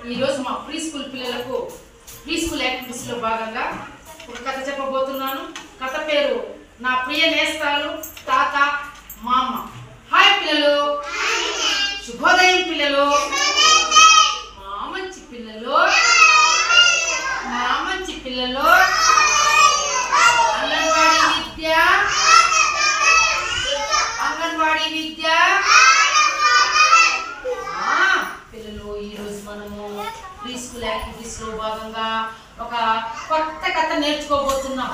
ఈరోజు మా pre school పిల్లలకు ప్రీ స్కూల్ యాక్టివిటీస్లో భాగంగా ఒక కథ చెప్పబోతున్నాను. కథ పేరు నా ప్రియ నేస్తాలు తాత మామ. హాయ్ పిల్లలు, శుభోదయం పిల్లలు, మా మంచి పిల్లలు, మా మంచి పిల్లలు. అంగన్వాడీ విద్య పిల్లలు, ఈరోజు మనము ప్రీ స్కూల్ యాక్టివిటీస్లో భాగంగా ఒక కొత్త కథ నేర్చుకోబోతున్నాం.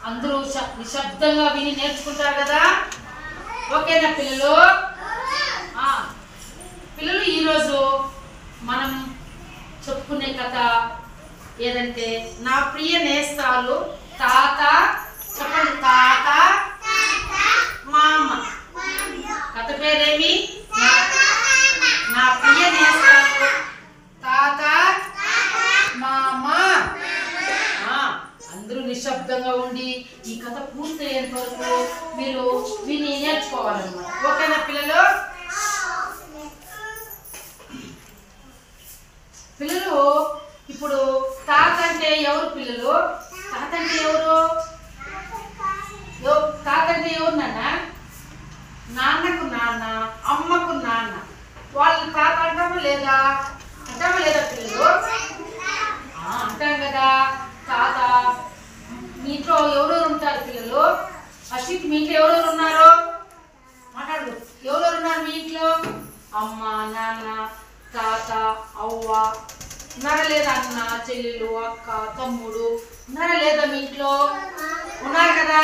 అందరూ నిశ్శబ్దంగా విని నేర్చుకుంటారు కదా, ఓకేనా పిల్లలు? పిల్లలు, ఈరోజు మనం చెప్పుకునే కథ ఏదంటే నా ప్రియ నేస్తాలు తాత. చెప్పండి, తాత మామ. కథ పేరేమి? నా ప్రియ నేస్తాలు తాత మామ. అందరూ నిశ్శబ్దంగా ఉండి ఈ కథ పూర్తయ్యేంత వరకు మీరు విని నేర్చుకోవాలన్నమాట, ఓకేనా పిల్లలు? పిల్లలు, ఇప్పుడు తాత అంటే ఎవరు పిల్లలు? తాత అంటే ఎవరు? తాత అంటే ఎవరు నాన్న? నాన్నకు నాన్న, అమ్మకు నాన్న. వాళ్ళు తాత అంటామా లేదా? అంటామా లేదా పిల్లలు? అంటాం కదా. తాత మీ ఇంట్లో ఎవరెవరు ఉంటారు పిల్లలు? అశ్విత్, మీ ఇంట్లో ఎవరెవరు ఉన్నారు? మాట్లాడు, ఎవరెవరు ఉన్నారు మీ ఇంట్లో? అమ్మ, నాన్న, తాత, అవ్వ ఉన్నారా లేదా? అన్న, చెల్లెలు, అక్క, తమ్ముడు ఉన్నారా లేదా మీ ఇంట్లో? ఉన్నారు కదా.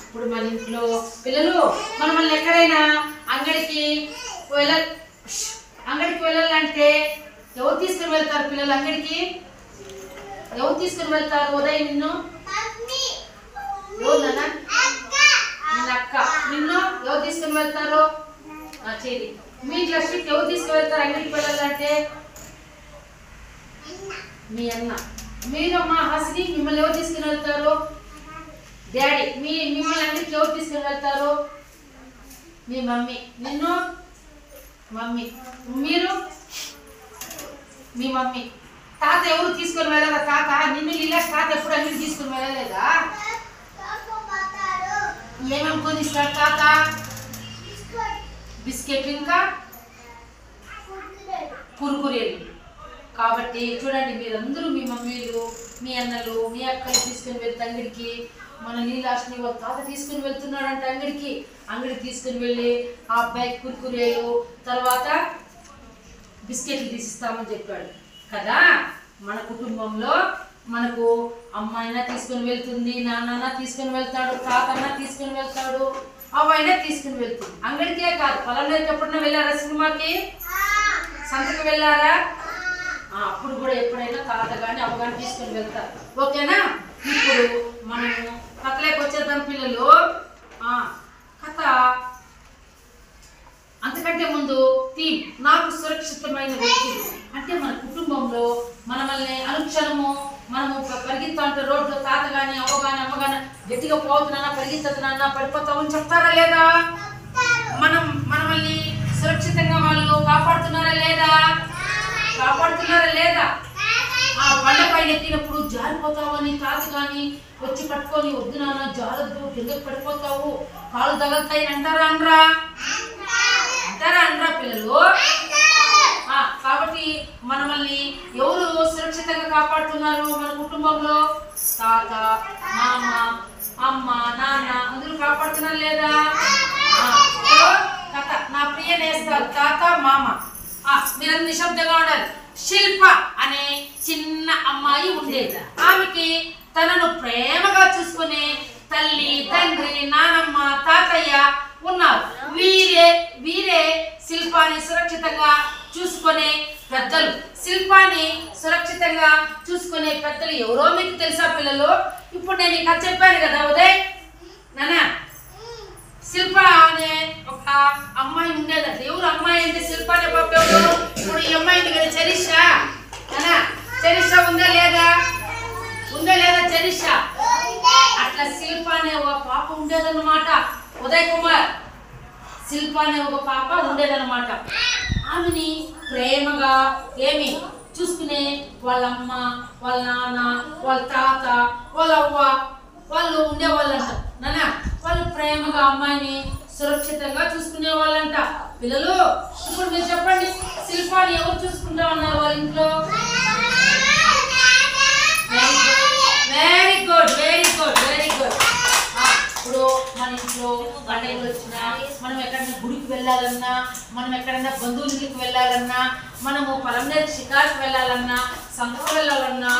ఇప్పుడు మన ఇంట్లో పిల్లలు మనల్ని ఎక్కడైనా అంగడికి వెళ్ళాలంటే ఎవరు తీసుకుని వెళ్తారు పిల్లలు? అంగడికి ఎవరు తీసుకుని వెళ్తారు? ఉదయం నిన్ను ఎవరు నాన్న? నిన్న అక్క. నిన్ను ఎవరు తీసుకుని వెళ్తారు? చేరి. మీ ఇంట్లో అశ్విత్ ఎవరు తీసుకుని వెళ్తారు అంగడికి వెళ్ళాలంటే? మీ అన్న. మీరమ్మా హాసిని, మిమ్మల్ని ఎవరు తీసుకుని వెళ్తారు? డాడీ. మిమ్మల్ని అంగడికి ఎవరు తీసుకుని వెళ్తారు? మీ మమ్మీ. నిన్ను? మమ్మీ. మీరు? మీ మమ్మీ. తాత ఎవరు తీసుకొని వెళ్ళారా? తాత నిన్ను ఇలా తాత ఎప్పుడు అంగడికి తీసుకుని వెళ్ళలేదా? ఏమేమి కొనిస్తాడు తాత? బిస్కెట్, ఇంకా కురుకురేలు. కాబట్టి చూడండి, మీరందరూ మీ మమ్మీలు, మీ అన్నలు, మీ అక్కలు తీసుకుని వెళ్తే అంగడికి మన నీలాష్ని వాళ్ళ తాత తీసుకుని వెళ్తున్నాడంటే అంగడికి తీసుకుని వెళ్ళి ఆ అబ్బాయి కురుకురేలు తర్వాత బిస్కెట్లు తీసిస్తామని చెప్పాడు కదా. మన కుటుంబంలో మనకు అమ్మాయినా తీసుకుని వెళ్తుంది, నాన్న తీసుకుని వెళ్తాడు, తాతన్నా తీసుకుని వెళ్తాడు, అవ్వైనా తీసుకుని వెళ్తుంది. అంగడికే కాదు, పొలంలోకి ఎప్పుడన్నా వెళ్ళారా? సినిమాకి, సంతకు వెళ్ళారా? అప్పుడు కూడా ఎప్పుడైనా తాత కానీ అవ్వ కానీ తీసుకుని వెళ్తారు, ఓకేనా? ఇప్పుడు మనము కథలోకి వచ్చేద్దాం పిల్లలు. కథ అంతకంటే ముందు థీమ్ నాకు సురక్షితమైన వ్యక్తులు. అంటే మన కుటుంబంలో మనల్ని అనుక్షణము మనము పరిగెత్తాంటే రోడ్లో తాత కానీ అవ్వ కానీ అమ్మ కానీ గట్టిగా పోతున్నానా, పరిగెత్తుతున్నా, పడిపోతామని చెప్తారా లేదా? మనల్ని సురక్షితంగా వాళ్ళు కాపాడుతున్నారా లేదా? కాపాడుతున్నారా లేదా? ఆ బండ పైన ఎక్కినప్పుడు జారిపోతావని తాత కానీ వచ్చి పట్టుకొని, వద్దు నాన్న జారద్దు, కిందకి పడిపోతావు, కాళ్ళు తగలుతాయి అంటారా? అనరా పిల్లలు? కాబట్టి మనల్ని ఎవరు సురక్షితంగా కాపాడుతున్నారు మన కుటుంబంలో? తాత, మామ, అమ్మ, నాన్న అందరూ కాపాడుతున్నారు లేదా? కథ నా ప్రియ నేస్తాలు తాత మామ. మీరందరూ నిశ్శబ్దంగా ఉండాలి. శిల్ప అనే చిన్న అమ్మాయి ఉండేది. ఆమెకి తనను ప్రేమగా చూసుకునే తల్లి, తండ్రి, నానమ్మ, తాతయ్య ఉన్నారు. వీరే శిల్పాన్ని సురక్షితంగా చూసుకునే పెద్దలు. శిల్పాన్ని సురక్షితంగా చూసుకునే పెద్దలు ఎవరో మీకు తెలుసా పిల్లలు? ఇప్పుడు నేను కథ చెప్పాను కదా ఉదయ్ నాన్న. శిల్ప అనే ఒక అమ్మాయి ఉండేదంట. ఎవరు అమ్మాయి అంటే? శిల్ప అనే పాప ఎవరు? ఇప్పుడు ఈ అమ్మాయి ఉంది కదా, చరిషా. చరిషా ఉందా లేదా? చరిషా. అట్లా శిల్ప అనే ఒక పాప ఉండేదన్నమాట. ఉదయ్ కుమార్, శిల్ప అనే ఒక పాప ఉండేదన్నమాట. ఆమెని ప్రేమగా ఏమి చూసుకునే వాళ్ళ అమ్మ, వాళ్ళ నాన్న, వాళ్ళ తాత, వాళ్ళ అవ్వ వాళ్ళు ఉండేవాళ్ళంట. నాన్న వాళ్ళు ప్రేమగా అమ్మాయిని సురక్షితంగా చూసుకునే వాళ్ళంట. పిల్లలు ఇప్పుడు మీరు చెప్పండి, శిల్పాన్ని ఎవరు చూసుకుంటా ఉన్నారు వాళ్ళ ఇంట్లో? Very good very good very good. ఇప్పుడు మన ఇంట్లో పండుగలు వచ్చినా, మనం ఎక్కడైనా గుడికి వెళ్ళాలన్నా, మనం ఎక్కడైనా బంధువులకి వెళ్ళాలన్నా, మనము పొలంనేరు షికారుకి వెళ్ళాలన్నా, సంతకు వెళ్ళాలన్నా,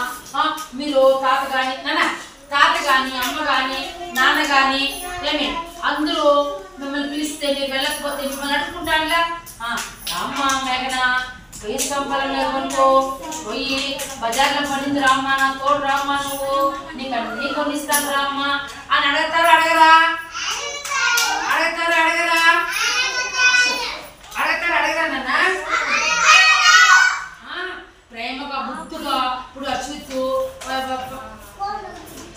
మీరు తాత కానీ తాత కానీ అమ్మ కానీ నాన్న కానీ ఏమి అందరూ మిమ్మల్ని పిలిస్తే మీరు వెళ్ళకపోతే మిమ్మల్ని అడుక్కుంటానులా, అమ్మ మేఘన పోయి సంపాలన కొనుక్కో, పోయి బజార్లో పడింది రామ్మా, నా తోడు రామ్మా, నువ్వు నీకు అన్ని కొనిస్తాను రామ్మా అని అడగతారు అడగరా? అడగతారు అడగరా? అడగతారు అడగరా నాన్న? ప్రేమగా ముద్దుగా ఇప్పుడు అశ్విత్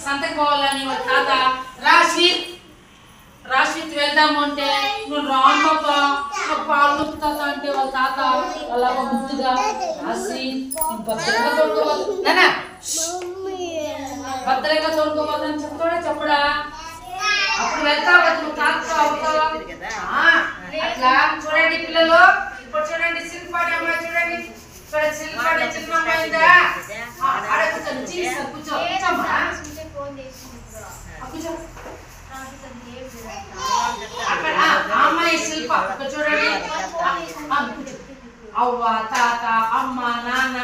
సంతకు పోవాలని వాళ్ళ తాత రాశ్విత్ వెళ్దాము అంటే నువ్వు రామ్ పాప పాలు నొప్పుతాత అంటే వాళ్ళ తాత అలాగ ముద్దుగా రాసి భద్రంగా తోడుకోవాలి నాన్న, భద్రంగా తోడుకోవాలని చెప్తాడా చెప్పడా? అప్పుడు వెళ్తావు కదా నువ్వు తాతతో అవుతావా? అట్లా చూడండి పిల్లలు, ఇప్పుడు చూడండి శిల్పాడి అమ్మాయి చూడండి, ఇక్కడ శిల్పాడి చిన్న అమ్మాయిందా ఆడ కూర్చొని కూర్చో కూర్చోమ్మా కూర్చో. అక్కడ అమ్మాయి శిల్ప ఇక్కడ చూడండి, అవ్వ తాత అమ్మ నాన్న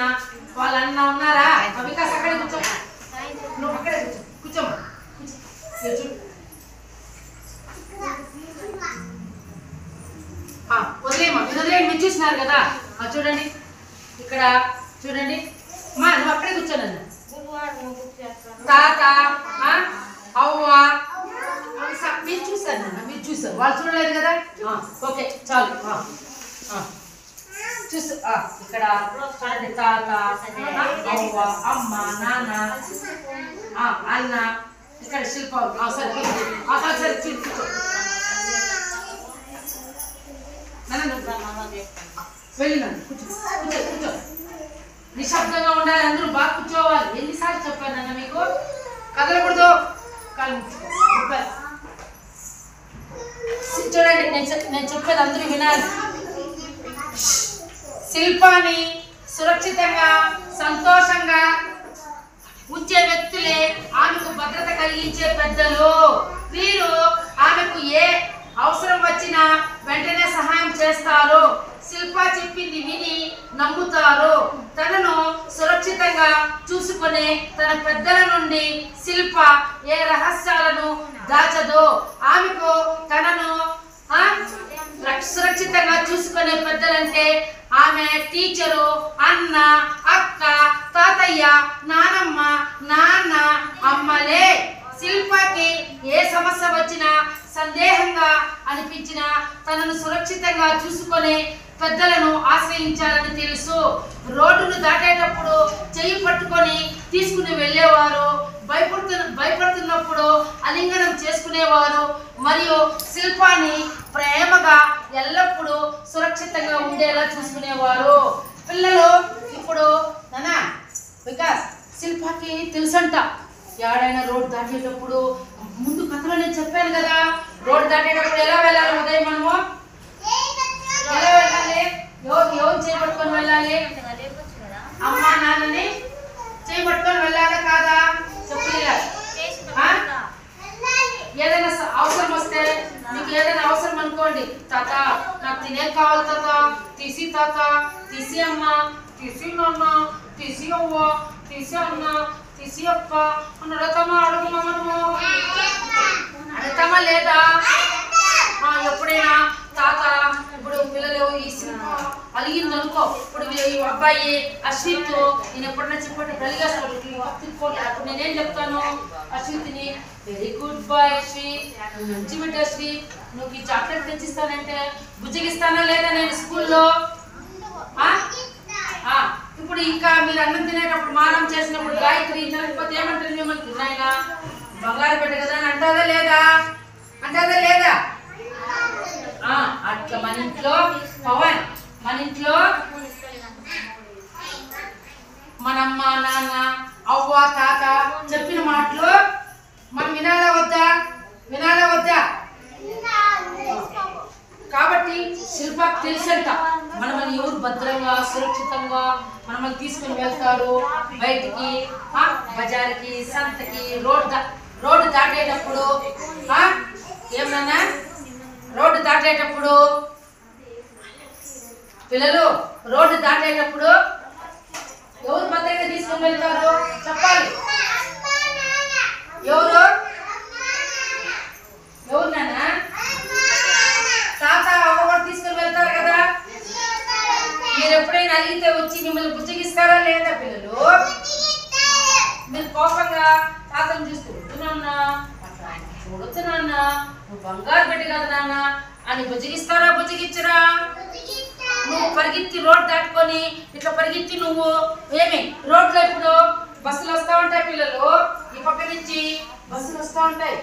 వాళ్ళ అన్న ఉన్నారా? వికాస్ అక్కడే కూర్చో, నువ్వు అక్కడే కూర్చో కూర్చోమ్మా కూర్చో. వదిలేమ్మా వదిలేయండి, మీరు చూసినారు కదా. చూడండి ఇక్కడ చూడండి మా నువ్వు అక్కడే కూర్చోనన్న. తాత అవ్వ మీరు చూసారు నాన్న, మీరు చూసారు, వాళ్ళు చూడలేదు కదా. ఓకే చాలు చూసు. ఇక్కడ చూడండి తాత అవ్వ అమ్మ నాన్న అన్న, ఇక్కడ శిల్ప సరే సరే కూర్చో వెళ్ళినాను కూర్చో కూర్చో కూర్చో. నిశ్శబ్దంగా ఉండాలి, అందరూ బాగా కూర్చోవాలి. ఎన్నిసార్లు చెప్పానన్న మీకు? కదలకూడదు, కాళ్ళు చూడండి నేను చెప్పేది అందరూ వినాలి. శిల్పాన్ని సురక్షితంగా సంతోషంగా ఉంచే వ్యక్తులే ఆమెకు భద్రత కలిగించే పెద్దలు. వీరు ఆమెకు ఏ అవసరం వచ్చినా వెంటనే సహాయం చేస్తారు. శిల్ప చెప్పింది విని నమ్ముతారు. తనను సురక్షితంగా చూసుకునే తన పెద్దల నుండి శిల్ప ఏ రహస్యాలను దాచదు. ఆమెకు తనను సురక్షితంగా చూసుకునే పెద్దలంటే ఆమె టీచరు, అన్న, అక్క, తాతయ్య, నానమ్మ, నాన్న, అమ్మలే. శిల్పకి ఏ సమస్య వచ్చినా సందేహంగా అనిపించినా తనను సురక్షితంగా చూసుకునే పెద్దలను ఆశ్రయించాలని తెలుసు. రోడ్డును దాటేటప్పుడు చెయ్యి పట్టుకొని తీసుకుని వెళ్ళేవారు, భయపడుతున్నప్పుడు అలింగనం చేసుకునేవారు మరియు శిల్పాన్ని ప్రేమగా ఎల్లప్పుడూ సురక్షితంగా ఉండేలా చూసుకునేవారు. పిల్లలు ఇప్పుడు నానా వికాస్ శిల్పకి తెలుసంట, ఎక్కడైనా రోడ్డు దాటేటప్పుడు ముందు కథలో నేను చెప్పాను కదా, రోడ్డు దాటేటప్పుడు ఎలా వెళ్ళాలి? ఉదయం మనము ఎలా వెళ్ళాలి? ఎవరు చేపట్టుకొని వెళ్ళాలి? అమ్మ నాన్నని చేపట్టుకొని వెళ్ళాలి కాదా? చెప్పలేదు. ఏదైనా అవసరం వస్తే మీకు ఏదైనా అవసరం అనుకోండి, తాత నాకు తినే కావాలి తాత, తీసి తాత, తీసి అమ్మ, తీసి నాన్న, తీసి అవ్వ, తీసి అన్న, తీసి అక్క అని అడుగుతామా? అడుగుమా మనము? అడుగుతామా లేదా? ఎప్పుడైనా తాత ఇప్పుడు పిల్లలు ఈ సినిమా అలిగింది అనుకో, ఇప్పుడు ఈ అబ్బాయి అశ్విత్ నేను ఎప్పుడైనా చెప్పండి కలిగేసుకోండి. అప్పుడు నేనేం చెప్తాను అశ్విత్ని, వెరీ గుడ్ బాయ్ అశ్విత్, మంచి బిడ్డ అశ్విత్, నువ్వు ఈ చాక్లెట్ తెచ్చిస్తానంటే బుజ్జగిస్తానా లేదా నేను స్కూల్లో? ఇప్పుడు ఇంకా మీరు అన్నం తినేటప్పుడు మానం చేసినప్పుడు గాయత్రి తినకపోతే ఏమంటారు మిమ్మల్ని? నాయన బంగారు బిడ్డ కదా అని అంటారా లేదా? అంటారా లేదా? అట్లా మన ఇంట్లో పవన్, మన ఇంట్లో తాత చెప్పిన మాటలు మనం వినాలా వద్దా కాబట్టి శిల్పకి తెలుసంట మనల్ని ఎవరు భద్రంగా సురక్షితంగా మనల్ని తీసుకుని వెళ్తారు బయటికి, బజార్కి, సంతకి, రోడ్డు దాటేటప్పుడు ఏమన్నా రోడ్డు దాటేటప్పుడు పిల్లలు రోడ్డు దాటేటప్పుడు ఎవరు భద్రంగా తీసుకుని వెళ్తారు చెప్పాలి. ఎవరు నాన్న? తాత అవ్వ తీసుకుని వెళ్తారు కదా. మీరు ఎప్పుడైనా అడిగితే వచ్చి మిమ్మల్ని బుజ్జగిస్తారా లేదా పిల్లలు? మీరు కోపంగా తాతను చూస్తూ వద్దునా చూడుతున్నా నువ్వు బంగారు గడ్డి కదా నాన్న అని బుజ్జగిస్తారా బుజ్జగిచ్చరా? నువ్వు పరిగెత్తి రోడ్ దాటుకొని ఇట్లా పరిగెత్తి నువ్వు ఏమి రోడ్లో ఇప్పుడు బస్సులు వస్తూ ఉంటాయి పిల్లలు, ఈ పక్క నుంచి బస్సులు వస్తూ ఉంటాయి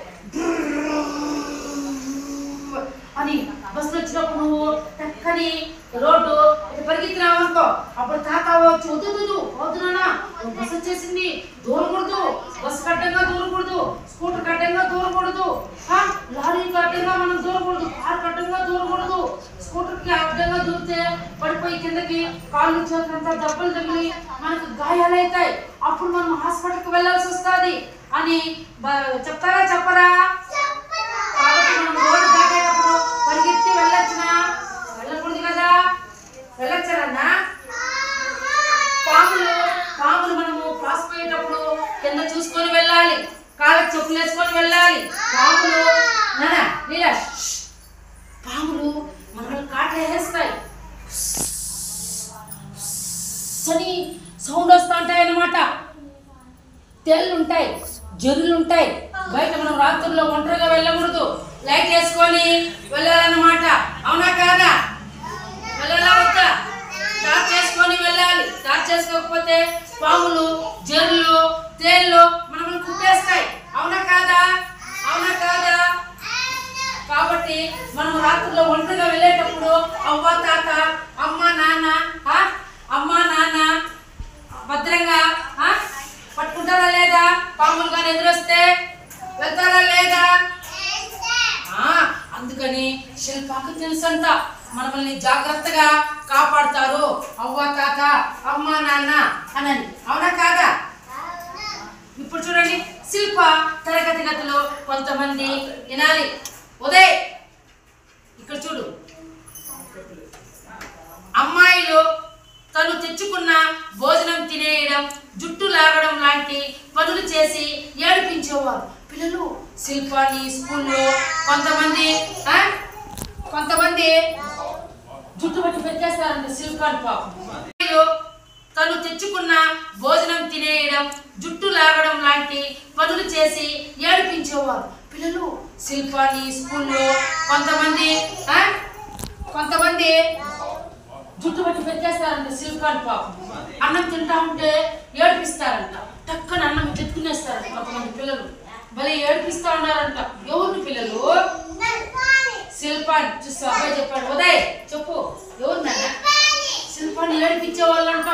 అని బస్సులు వచ్చినప్పుడు నువ్వు చక్కని రోడ్డు ఇట్లా పరిగెత్తినావు అనుకో, అప్పుడు తాత వచ్చి వద్దునా బస్సు వచ్చేసింది దూరకూడదు, బస్సు కడ్డంగా దూరకూడదు, స్కూటర్ కడ్డంగా దూరకూడదు, లారీ కడ్డంగా మనం దూరకూడదు, కారు కడ్డంగా దూరకూడదు. స్కూటర్కి అడ్డంగా దూరితే పడిపోయి కిందకి కాళ్ళు చేతులంతా దెబ్బలు తగిలి మనకు గాయాలు అవుతాయి, అప్పుడు మనం హాస్పిటల్కి వెళ్ళాల్సి వస్తుంది అని చెప్తారా చెప్పరా? కాబట్టి మనం రోడ్డు దాటేటప్పుడు పరిగెత్తి వెళ్ళొచ్చునా? వెళ్ళకూడదు కదా. వెళ్ళొచ్చారన్నా? పాములు మనము క్రాస్ పోయేటప్పుడు కింద చూసుకొని వెళ్ళాలి, కాళ్ళకి చెప్పులు వేసుకొని వెళ్ళాలి. పాములు మనల్ని కాటేస్తాయి అని సౌండ్ వస్తూ ఉంటాయి అన్నమాట. తెల్లు ఉంటాయి, జరులు ఉంటాయి. బయట మనం రాత్రుల్లో ఒంటరిగా వెళ్ళకూడదు, లైట్ వేసుకొని వెళ్ళాలన్నమాట. అవునా కాదా? వెళ్ళాలా వద్దా? టార్చ్ చేసుకొని వెళ్ళాలి. టార్చ్ చేసుకోకపోతే పాములు, జరులు, తేళ్ళు మనల్ని కుట్టేస్తాయి. అవునా కాదా? కాబట్టి మనం రాత్రుల్లో ఒంటరిగా వెళ్ళేటప్పుడు అవ్వ తాత అమ్మ నాన్న భద్రంగా పట్టుకుంటారా లేదా? పాములు కానీ ఎదురొస్తే వెళ్తారా లేదా? అందుకని శిల్పకి తెలుసంట మనల్ని జాగ్రత్తగా కాపాడుతారు అవ్వ తాత అమ్మ నాన్న అనని. అవునా కాదా? ఇప్పుడు చూడండి, శిల్ప తరగతి గదిలో కొంతమంది వినాలి. ఉదయ్ ఇక్కడ చూడు, అమ్మాయిలు తను తెచ్చుకున్న భోజనం తినేయడం, జుట్టు లాగడం లాంటి పనులు చేసి ఏడిపించేవారు పిల్లలు. శిల్పాని స్కూల్లో కొంతమంది జుట్టు పట్టి పెట్టేస్తారంట శిల్పాని. పాపం తను తెచ్చుకున్న భోజనం తినేయడం, జుట్టు లాగడం లాంటి పనులు చేసి ఏడిపించేవారు పిల్లలు. శిల్పాని స్కూల్లో కొంతమంది జుట్టు పట్టి పెట్టేస్తారంట శిల్పాని. పాపం అన్నం తింటా ఉంటే ఏడిపిస్తారంట, టక్కన అన్నం చెట్టుకునేస్తారంట. కొంతమంది పిల్లలు భలే ఏడిపిస్తా ఉన్నారంట. ఎవరిని పిల్లలు? శిల్పాని. చూస్తా అబ్బాయి చెప్పాడు. ఉదయ్ చెప్పు, ఎవరు నాన్న? శిల్పాన్ని ఏడిపించే వాళ్ళంట.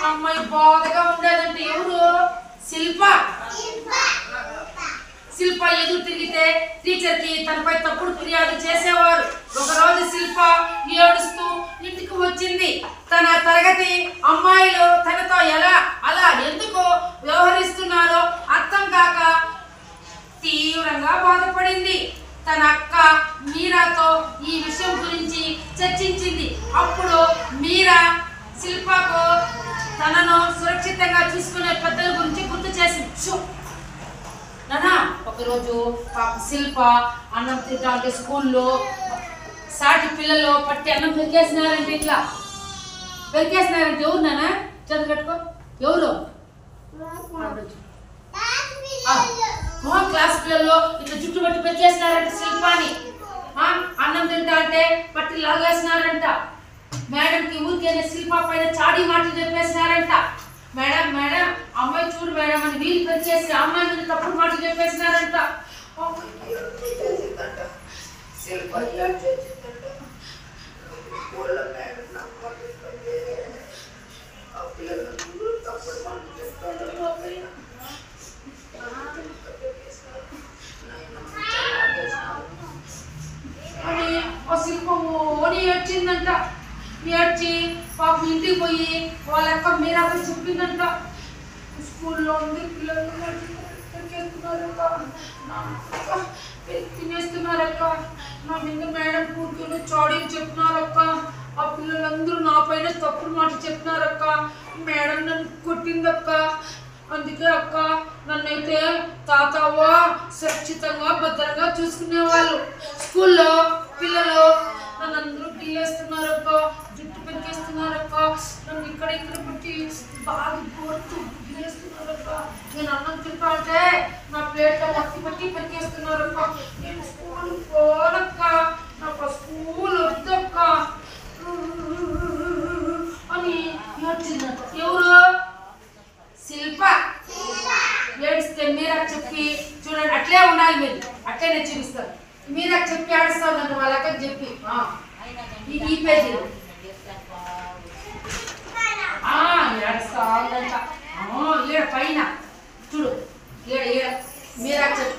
అమ్మాయి బాధగా ఉండేదంటే ఎవరు? శిల్ప ఎదురు తిరిగితే టీచర్కి తనపై తప్పుడు ఫిర్యాదు చేసేవారు. ఒకరోజు శిల్ప ఏడుస్తూ ఇంటికి వచ్చింది. తన తరగతి అమ్మాయిలు తనతో అలా ఎందుకు వ్యవహరిస్తున్నారో అర్థం కాక తీవ్రంగా బాధపడింది. తన అక్క మీరాతో ఈ విషయం గురించి చర్చించింది. అప్పుడు మీరా శిల్పకు తనను సురక్షితంగా చూసుకునే పెద్దల గురించి గుర్తు చేసింది. నానా ఒకరోజు శిల్ప అన్నం తింటా ఉంటే స్కూల్లో సాటి పిల్లలు పట్టి అన్నం పెరికేసినారంటే ఇట్లా పెరికేసినారంటే ఎవరు నాన్న? చదువు కట్టుకో. ఎవరు? క్లాస్ పిల్లలు ఇట్లా జుట్టు పట్టి పెరికేసినారంట శిల్పాని. అన్నం తింటా అంటే పట్టి లాగేసినారంట. మేడంకి ఊరికే శిల్ప పైన చాడీ మాటలు చెప్పేసినారంట. మేడం అమ్మాయి చూడు మేడం అని వీలు పెరిచేసి అమ్మాయి మీద తప్పుడు మాటలు చెప్పేసినారంట. ఏడ్చి పాపం ఇంటికి పోయి వాళ్ళ అక్క మీరాక చెప్పిందంట, స్కూల్లో ఉంది పిల్లలు తినేస్తున్నారక్క, నా మీద మేడం కూర్చొని చాడీలు చెప్తున్నారక్క, ఆ పిల్లలందరూ నా పైన తప్పుడు మాట చెప్తున్నారక్క, మేడం నన్ను కొట్టిందక్క, అందుకే అక్క నన్నైతే తాతవ్వ సురక్షితంగా భద్రంగా చూసుకునేవాళ్ళు, స్కూల్లో పిల్లలు నన్ను అందరూ గిల్లేస్తున్నారక్క, జుట్టు పెరికేస్తున్నారక్క, నన్ను ఇక్కడ పెట్టి బాగా కోరుతూ గిల్లేస్తున్నారక్క, నేను అన్నం తింటా అంటే నా ప్లేట్లో మట్టి పట్టి పెరికేస్తున్నారక్క, నేను స్కూల్ పోనక్క, నాకు స్కూల్ వద్దక్క అని ఏడ్చిందట. ఎవరు? శిల్ప. ఏడిస్తే మీరాకు చెప్పి చూడండి, అట్లే ఉండాలి మీరు, అట్లే నేను చూపిస్తాను, మీరాకు చెప్పి ఆడిస్తాను వాళ్ళకి చెప్పి ఈ పేజీలో ఏడుస్తా ఉందంట. ఈడ పైన చూడు, ఈడ ఈడ మీరాకు చెప్పి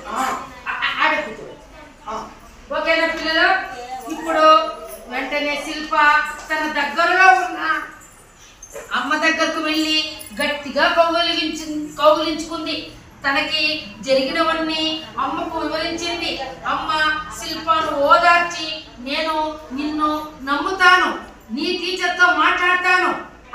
ఆడకు చూడు. ఓకేనా పిల్లలు? ఇప్పుడు వెంటనే శిల్ప తన దగ్గరలో ఉన్న అమ్మ దగ్గరకు వెళ్ళి గట్టిగా కౌగిలించుకుంది. తనకి జరిగినవన్నీ అమ్మకు వివరించింది. అమ్మ శిల్పను ఓదార్చి, నేను నిన్ను నమ్ముతాను, నీ టీచర్తో మాట్లాడతాను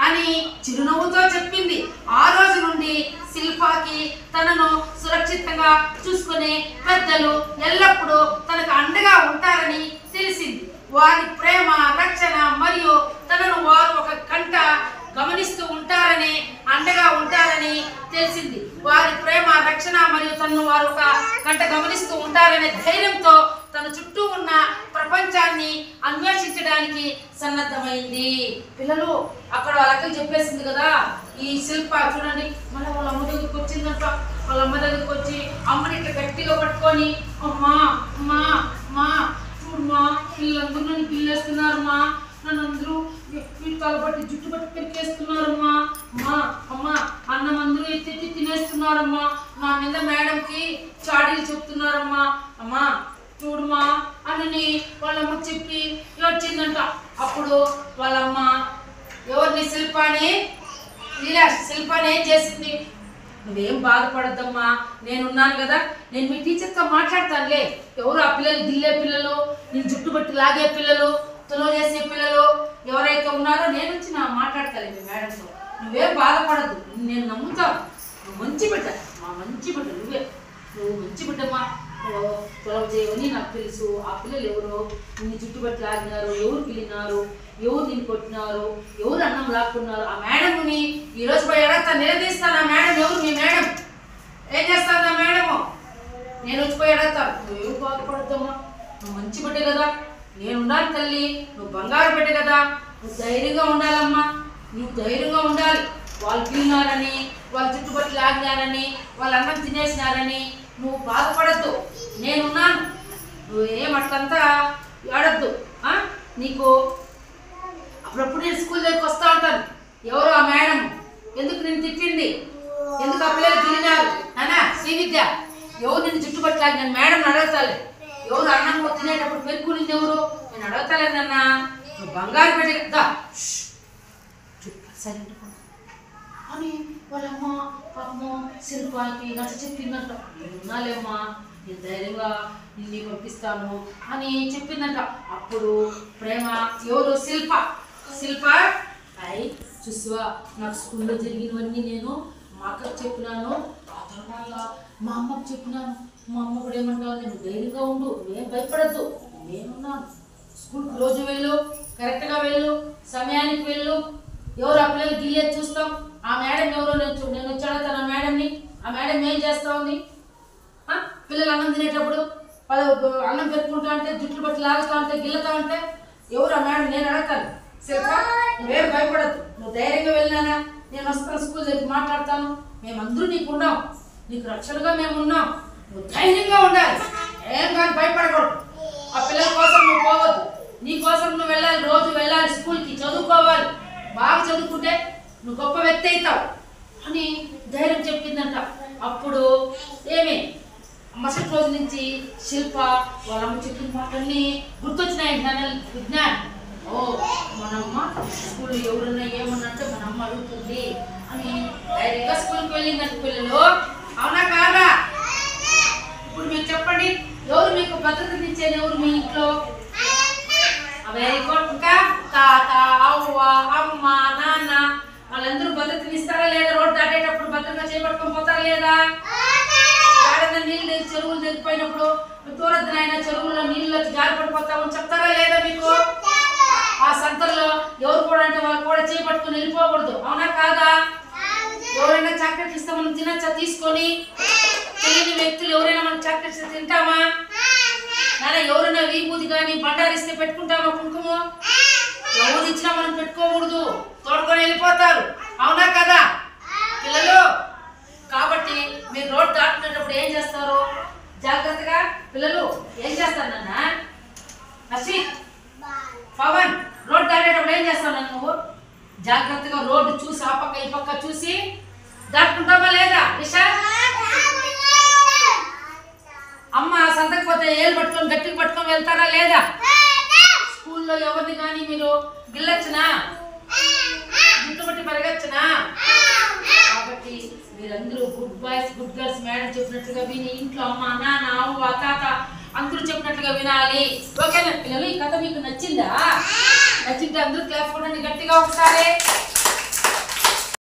అని చిరునవ్వుతో చెప్పింది. ఆ రోజు నుండి శిల్పకి తనను సురక్షితంగా చూసుకునే పెద్దలు ఎల్లప్పుడూ తనకు అండగా ఉంటారని తెలిసింది. వారి ప్రేమ, రక్షణ మరియు తనను వారు ఒక కంట గమనిస్తూ ఉంటారని, అండగా ఉంటారని తెలిసింది. వారి ప్రేమ, రక్షణ మరియు తనను వారు ఒక కంట గమనిస్తూ ఉంటారనే ధైర్యంతో తన చుట్టూ ఉన్న ప్రపంచాన్ని అన్వేషించడానికి సన్నద్ధమైంది. పిల్లలు అక్కడ వాళ్ళకి చెప్పేసింది కదా ఈ శిల్ప, చూడండి మళ్ళీ వాళ్ళ అమ్మ దగ్గరికి వచ్చిందంట. వాళ్ళ అమ్మ దగ్గరికి వచ్చి అమ్మని ఇట్లా గట్టిగా పట్టుకొని, అమ్మా అమ్మా అమ్మా చూడమ్మా, వీళ్ళందరూ నన్ను గిల్లేస్తున్నారమ్మా, నన్ను అందరూ తల బట్టి జుట్టు బట్టి పెరికేస్తున్నారమ్మా, అమ్మా అమ్మా అన్నం అందరూ ఎత్తి తినేస్తున్నారమ్మా, నా మీద మేడంకి చాడీలు చెప్తున్నారమ్మా, అమ్మా చూడమ్మా అని వాళ్ళమ్మ చెప్పి వచ్చిందంట. అప్పుడు వాళ్ళమ్మ ఎవరిని? శిల్పాని. శిల్పాని ఏం చేసింది? నువ్వేం బాధపడద్దమ్మా, నేనున్నాను కదా, నేను మీ టీచర్తో మాట్లాడతానులే. ఎవరు ఆ పిల్లలు? గిల్లే పిల్లలు, నేను జుట్టు బట్టి లాగే పిల్లలు, తులో చేసే పిల్లలు ఎవరైతే ఉన్నారో నేను వచ్చి మాట్లాడతాను మీ మేడంతో. నువ్వేం బాధపడద్దు, నేను నమ్ముతాను. నువ్వు మంచి బిడ్డ, మా మంచి బిడ్డ, నువ్వు మంచి బిడ్డమ్మా, తులవ చేయవని నాకు తెలుసు. ఆ పిల్లలు ఎవరో నిన్ను జుట్టుబట్టి లాగినారు, ఎవరు పిలినారు, ఎవరు నిన్ను కొట్టినారు, ఎవరు అన్నం లాక్కున్నారు, ఆ మేడంని ఈరోజు పోయి అడగతా, నిలదీస్తాను. ఆ మేడం ఎవరు? మీ మేడం. ఏం చేస్తాను ఆ మేడము? నేను వచ్చిపోయి అడగతాను. నువ్వేం బాధపడద్దమ్మా, నువ్వు మంచి బిడ్డ కదా, నేనున్నాను తల్లి, నువ్వు బంగారు బిడ్డ కదా, నువ్వు ధైర్యంగా ఉండాలమ్మా, నువ్వు ధైర్యంగా ఉండాలి. వాళ్ళు పిలినారని, వాళ్ళు చుట్టుపట్టు లాగినారని, వాళ్ళు అన్నం తినేసినారని నువ్వు బాధపడద్దు, నేనున్నాను. నువ్వేం అట్లంతా ఆడద్దు. నీకు అప్పుడప్పుడు నేను స్కూల్ దగ్గరికి వస్తూ ఉంటాను. ఎవరు ఆ మేడం? ఎందుకు నేను తిట్టింది? ఎందుకు ఆ పిల్లలు తిరిగినారు? అన్నా శ్రీవిద్య, ఎవరు నిన్ను చుట్టుపట్టు లాగి? నేను మేడం అడగతాలే. ఎవరు అన్నం తినేటప్పుడు పెరుగునింది ఎవరు? నేను అడగతాలేదన్నా. నువ్వు బంగారు పెట్ట సైలెంట్ అని వాళ్ళమ్మ పాపము శిల్పానికి నచ్చ చెప్పిందంట. నేనున్నాలేమ్మా, నేను ధైర్యంగా నిన్ను పంపిస్తాను అని చెప్పిందంట. అప్పుడు ప్రేమ ఎవరు? శిల్ప. శిల్ప అయి చూసివా, నాకు స్కూల్లో జరిగినవన్నీ నేను మా అక్కకు చెప్పినాను, ఆ తర్వాత మా అమ్మకు చెప్పినాను. మా అమ్మ కూడా ఏమంటావు, నేను ధైర్యంగా ఉండు, నేను భయపడద్దు, నేనున్నాను. స్కూల్కి రోజు వెళ్ళు, కరెక్ట్గా వెళ్ళు, సమయానికి వెళ్ళు. ఎవరు ఆ పిల్లలు గిల్లేది చూస్తాం. ఆ మేడం ఎవరో నేను వచ్చాడు తన మేడంని. ఆ మేడం ఏం చేస్తా ఉంది? పిల్లలు అన్నం తినేటప్పుడు వాళ్ళు అన్నం పెట్టుకుంటా అంటే, జుట్లు బట్టి లాగుతూ ఉంటే, గిల్లుతూ ఉంటే ఎవరు ఆ మేడం? నేను అడగతాను. శిల్ప, నువ్వేం భయపడద్దు, నువ్వు ధైర్యంగా వెళ్ళినానా, నేను వస్తాను, స్కూల్ దగ్గర మాట్లాడతాను, మేమందరూ నీకు ఉన్నాం, నీకు రక్షణగా మేము ఉన్నాం, నువ్వు ధైర్యంగా ఉండాలి, ఏం కానీ భయపడకూడదు. ఆ పిల్లల కోసం నువ్వు పోవద్దు, నీ కోసం నువ్వు వెళ్ళాలి, రోజు వెళ్ళాలి స్కూల్కి, చదువుకోవాలి, బాగా చదువుకుంటే నువ్వు గొప్ప వ్యక్తి అవుతావు అని ధైర్యం చెప్పిందంట. అప్పుడు ఏమి మరుసటి రోజు నుంచి శిల్ప వాళ్ళమ్మ చెప్పిన మాటలన్నీ గుర్తొచ్చినాయి. విజ్ఞాన్, ఓ మనమ్మ స్కూల్లో ఎవరున్నా ఏమన్నంటే మన అమ్మ అడుగుతుంది అని డైరెక్ట్గా స్కూల్కి వెళ్ళిందంటే పిల్లలు. అవునా కాదా? ఇప్పుడు మీరు చెప్పండి, ఎవరు మీకు భద్రతనిచ్చేది? ఎవరు మీ ఇంట్లో? Very good. ఇంకా తాత, అవ్వ, అమ్మ, నాన్న వాళ్ళందరూ భద్రతనిస్తారా లేదా? రోడ్డు దాటేటప్పుడు భద్రంగా చేపట్టుకొని పోతారా లేదా? ఏడన్నా నీళ్ళు చెరువులు తెగిపోయినప్పుడు దూరద్దు నాయన, చెరువుల్లో నీళ్ళకి జారి పడిపోతామని చెప్తారా లేదా మీకు? ఆ సంతల్లో ఎవరు కూడా అంటే వాళ్ళు కూడా చేపట్టుకుని వెళ్ళిపోకూడదు. అవునా కాదా? ఎవరైనా చాక్లెట్ ఇస్తే మనం తినచ్చా తీసుకొని? తెలియని వ్యక్తులు ఎవరైనా మనం చాక్లెట్స్ తింటామా? నాన్న ఎవరైనా విభూతి కానీ బండారిస్తే పెట్టుకుంటామా? కుంకుమ ఎవరు ఇచ్చినా మనం పెట్టుకోకూడదు, తోడుకొని వెళ్ళిపోతారు. అవునా కదా పిల్లలు? కాబట్టి మీరు రోడ్డు దాటుకునేటప్పుడు ఏం చేస్తారు? జాగ్రత్తగా పిల్లలు ఏం చేస్తారు నాన్న? అశ్విత్, పవన్, రోడ్డు దాటేటప్పుడు ఏం చేస్తావు నాన్న నువ్వు? జాగ్రత్తగా రోడ్డు చూసి ఆ పక్క ఈ పక్క చూసి దాటుకుంటామా లేదా? నిషా, అమ్మ సంతకు పోతే ఏళ్ళు పట్టుకొని గట్టిగా పట్టుకొని వెళ్తారా లేదా? స్కూల్లో ఎవరిని కానీ మీరు గిల్లొచ్చునా? జుట్టు పట్టి పెరగచ్చునా? కాబట్టి మీరందరూ good boys good girls madam చెప్పినట్లుగా విని ఇంట్లో అమ్మ నాన్న అవ్వ తాత అందరూ చెప్పినట్లుగా వినాలి. ఓకేనా పిల్లలు? ఈ కథ మీకు నచ్చిందా? నచ్చింటే అందరూ క్లాస్ కొట్టండి గట్టిగా ఒకసారి.